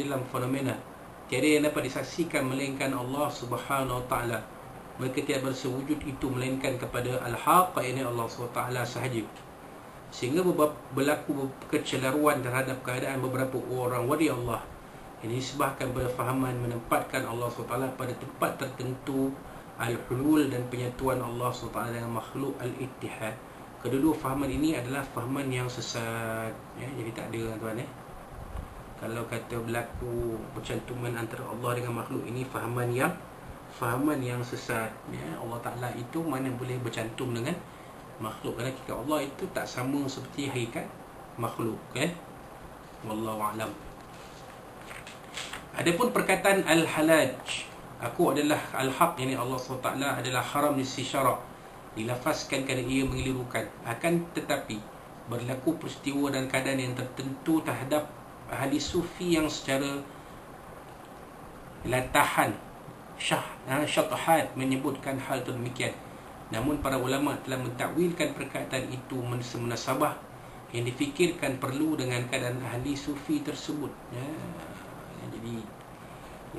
dalam fenomena. Tiada yang dapat disaksikan melainkan Allah Subhanahu Wa Taala. Mereka tidak bersewujud itu melainkan kepada Al-Haq, ini Allah SWT sahaja. Sehingga berlaku kecelaruan terhadap keadaan beberapa orang wali Allah. Ini disebabkan pada fahaman menempatkan Allah SWT pada tempat tertentu, al-hulul dan penyatuan Allah SWT dengan makhluk, al-ittihad. Kedua fahaman ini adalah fahaman yang sesat, ya, jadi tak ada tuan. Kalau kata berlaku percantuman antara Allah dengan makhluk, ini fahaman yang sesat, ya. Allah Ta'ala itu mana boleh bercantum dengan makhluk, kerana hakikat Allah itu tak sama seperti hakikat makhluk, kan? Wallahu a'lam. Adapun perkataan al-halaj, aku adalah al-haq, yani Allah SWT adalah haram istisyara, dilafazkan kerana ia mengelirukan. Akan tetapi berlaku peristiwa dan keadaan yang tertentu terhadap ahli sufi yang secara latahan syatahat menyebutkan hal demikian. Namun para ulama telah mentakwilkan perkataan itu semunasabah yang difikirkan perlu dengan keadaan ahli sufi tersebut, ya. Jadi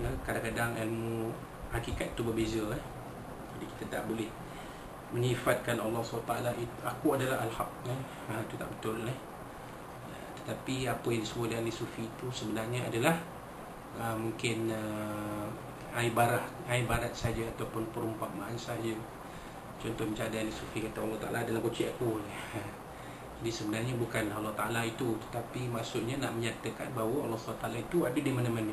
ya, kadang-kadang ilmu hakikat itu berbeza, jadi kita tak boleh menyifatkan Allah SWT itu, aku adalah al-haq, itu tak betul, Tetapi apa yang disebut ahli sufi itu sebenarnya adalah mungkin ibarat saja ataupun perumpamaan saja. Contoh macam ada ahli sufi kata Allah Ta'ala dalam kocik aku. Jadi sebenarnya bukan Allah Ta'ala itu, tetapi maksudnya nak menyatakan bahawa Allah SWT itu ada di mana-mana,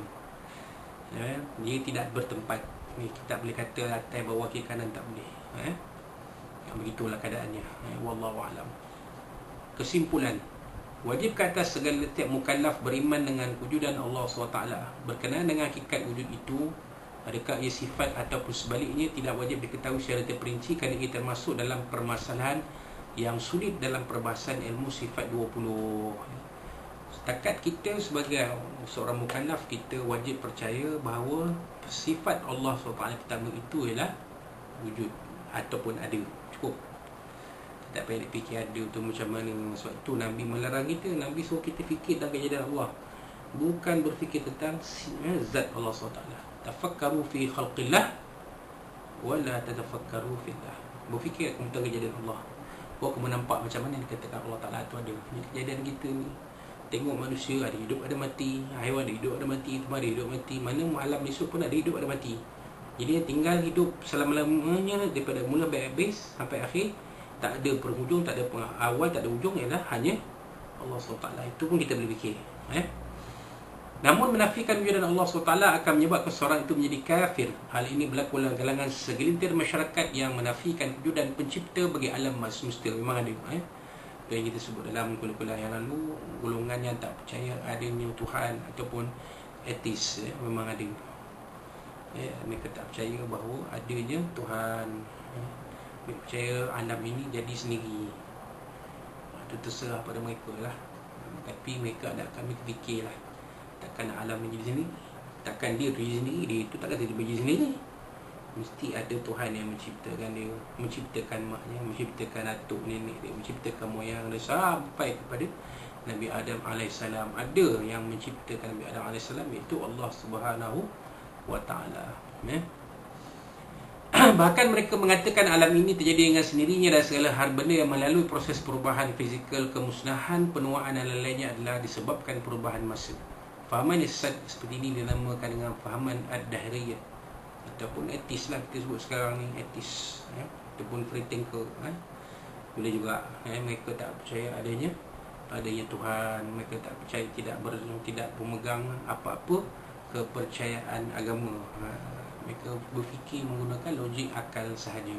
ya. Dia tidak bertempat. Kita boleh kata atas, bawah, kiri, kanan, tak boleh, begitulah keadaannya, wallahu a'lam. Kesimpulan, wajib ke atas segala tiap mukallaf beriman dengan wujudan Allah SWT. Berkenaan dengan hakikat wujud itu, adakah ia sifat ataupun sebaliknya, tidak wajib diketahui secara terperinci kerana ia termasuk dalam permasalahan yang sulit dalam perbahasan ilmu sifat 20. Setakat kita sebagai seorang mukallaf, kita wajib percaya bahawa sifat Allah SWT pertama itu ialah wujud ataupun ada. Cukup. Tak payah nak fikir ada tu macam mana. Sebab tu Nabi melarang kita. Nabi suruh kita fikir tentang kejadian Allah, bukan berfikir tentang zat Allah SWT. Tafakkaru fi khalqillah wala tatafakkaru fillah. Berfikir tentang kejadian Allah, baru kamu nampak macam mana dikatakan Allah Ta'ala tu ada. Ini kejadian kita ni, tengok manusia ada hidup ada mati, haiwan ada hidup ada mati, tempat ada hidup mati, mana alam esok pun ada hidup ada mati. Jadi tinggal hidup selama-lamanya daripada mula habis sampai akhir, tak ada penghujung, tak ada awal, tak ada hujung, ialah hanya Allah SWT. Itu pun kita boleh fikir, Namun menafikan wujudan Allah SWT akan menyebabkan seorang itu menjadi kafir. Hal ini berlaku dalam kalangan segelintir masyarakat yang menafikan wujudan pencipta bagi alam semesta. Memang ada, yang kita sebut dalam kuliah-kuliah yang lalu, golongan yang tak percaya adanya Tuhan ataupun etis, memang ada. Mereka tak percaya bahawa adanya Tuhan, mereka percaya alam ini jadi sendiri. Itu terserah pada mereka lah. Tapi mereka akan fikirlah, takkan alam menjadi sendiri, takkan dia jadi sendiri, dia itu takkan dia jadi sendiri. Mesti ada Tuhan yang menciptakan dia, menciptakan maknya, menciptakan atuk nenek dia, menciptakan moyang dia sampai kepada Nabi Adam AS. Ada yang menciptakan Nabi Adam AS, iaitu Allah Subhanahu Wa Ta'ala, Bahkan mereka mengatakan alam ini terjadi dengan sendirinya dan segala hal benda yang melalui proses perubahan fizikal, kemusnahan, penuaan dan lain-lainnya adalah disebabkan perubahan masa. Fahaman yang sesat seperti ini dinamakan dengan fahaman ad-dahriyah ataupun etis lah, kita sebut sekarang ni etis, ataupun free thinker, boleh juga. Mereka tak percaya adanya Tuhan, mereka tak percaya, tidak pemegang apa-apa kepercayaan agama. Mereka berfikir menggunakan logik akal sahaja.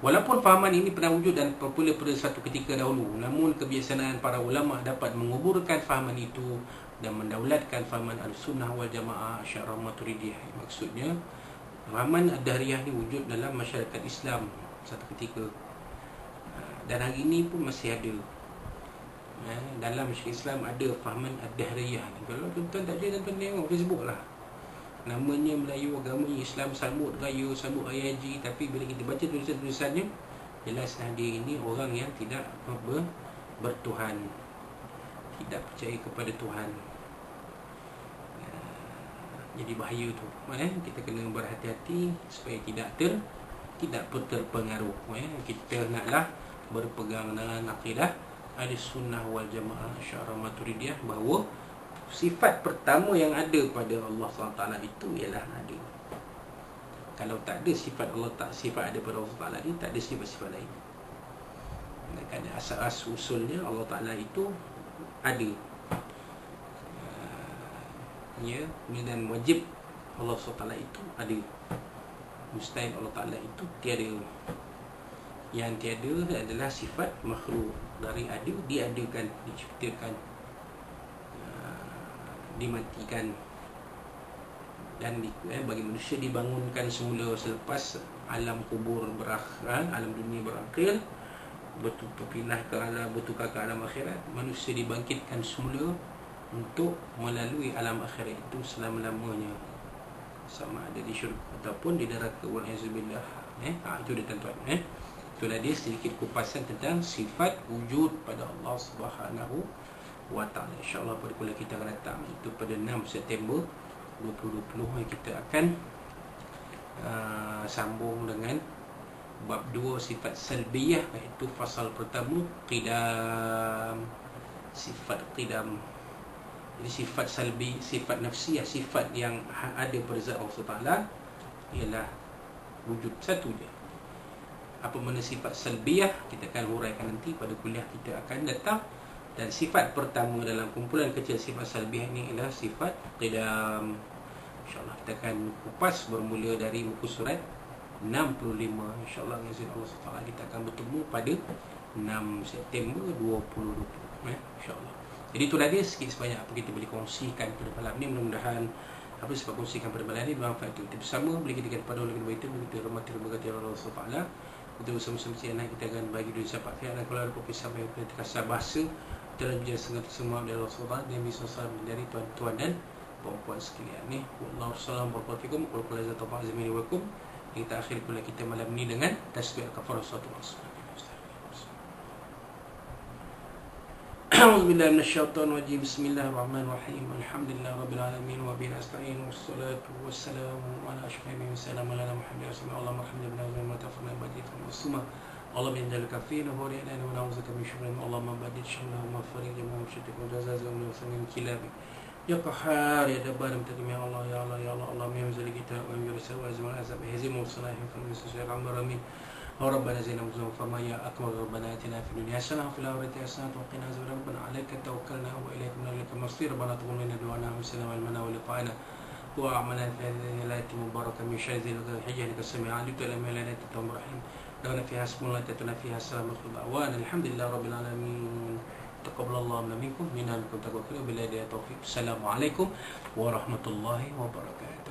Walaupun fahaman ini pernah wujud dan popular pada satu ketika dahulu, namun kebiasaan para ulama dapat menguburkan fahaman itu dan mendaulatkan fahaman al-sunnah wal jamaah Asy'ariyah Maturidiyah. Maksudnya fahaman ad-dahriyah ni wujud dalam masyarakat Islam satu ketika, dan hari ini pun masih ada. Dalam masyarakat Islam ada fahaman ad-dahriyah. Kalau tuan-tuan tak ada, tuan-tuan tengok Facebook lah, namanya Melayu Agama Islam Sambut Raya, Sambut Raya Haji. Tapi bila kita baca tulisan-tulisannya, jelaslah dia ini orang yang tidak bertuhan, tidak percaya kepada Tuhan. Jadi bahaya tu. Kita kena berhati-hati supaya tidak terpengaruh. Kita naklah berpegang dengan akidah Ahlussunnah wal Jamaah Asy'ariyah Maturidiyah, bahawa sifat pertama yang ada pada Allah SWT itu ialah ada. Kalau tak ada sifat sifat ada pada Allah Taala ni, tak ada sifat-sifat lain. Kerana asas usulnya Allah Taala itu ada. Dan wajib Allah SWT itu ada. Mustahil Allah Taala itu tiada. Yang tiada adalah sifat makhluk. Dari ada, diadakan, diciptakan, dimatikan, dan bagi manusia dibangunkan semula selepas alam kubur berakhir, alam dunia berakhir, berpindah ke alam, bertukar ke alam akhirat. Manusia dibangkitkan semula untuk melalui alam akhirat itu selama-lamanya, sama ada di syurga ataupun di neraka, wal'azubillah. Itu dia tuan-tuan. Itulah dia sedikit kupasan tentang sifat wujud pada Allah Subhanahu wa Ta'ala. InsyaAllah pada kuliah kita akan datang, itu pada 6 September 2020, kita akan sambung dengan bab 2 sifat salbiyah, iaitu fasal pertama qidam, sifat qidam. Jadi sifat salbi, sifat nafsiyah, sifat yang ada pada zat Allah Taala ialah wujud satu je. Apa mana sifat salbiyah kita akan huraikan nanti pada kuliah kita akan datang. Dan sifat pertama dalam kumpulan kecil sifat salbiyah ini ialah sifat qidam. InsyaAllah kita akan kupas bermula dari muka surat 65. InsyaAllah dengan izin Allah SWT kita akan bertemu pada 6 September 2020. InsyaAllah. Jadi itulah dia sikit sebanyak apa kita boleh kongsikan pada malam ni. Mudah-mudahan apa sebab kongsikan pada malam ni bermanfaat untuk kita bersama. Boleh kita kepada Allah kita boleh kita hormati berkati Allah SWT. Kita bersama-sama kita akan bagi dunia sahabat fiat. Dan kalau ada perpisah sampai kita kasar bahasa dalam bicara sangat semua dari Allah SWT, dia bisa menjadi tuan-tuan dan puan-puan sekalian ni. Wallahu salam warahmatullahi wabarakatuh. Kita akhiri kuliah kita malam ni dengan tasbih al-kafarah salatul rasul. A'udzu billahi minasyaitonir rajim. Bismillahirrahmanirrahim. Alhamdulillah rabbil alamin wa bihi nasta'in wassalatu wassalamu ala asyrafil mursalin ala Muhammadin rasulillah. Allahumma arhamna wa tafna ba'di fa اللهم انزل كفينا ورينا ونعوذك من شر اللهم بدل شرنا ومفرج ومشتك وجزاز ومسلم كلابك يا قهار يا جبار متكم يا الله يا الله يا الله اللهم ينزل كتاب ويرسل وازم العذاب هزم وصلاح فالمسجد عمر امين ربنا زينا مزوم فما يا اكبر ربنا اتنا في الدنيا حسنه وفي الاخره حسنه وقنا عذاب ربنا عليك توكلنا واليك من المصير ربنا تقبل منا دعانا وسلام علمنا ولقاءنا واعملنا في هذه الليله المباركه من شر ذي الحجه لك السميع عليم لما لا تتم رحيم دعونا فيها اسم الله تتنا فيها السلام والدعوان الحمد لله رب العالمين تقبل الله منا منكم منا منكم تقبل بالله التوفيق السلام عليكم ورحمة الله وبركاته.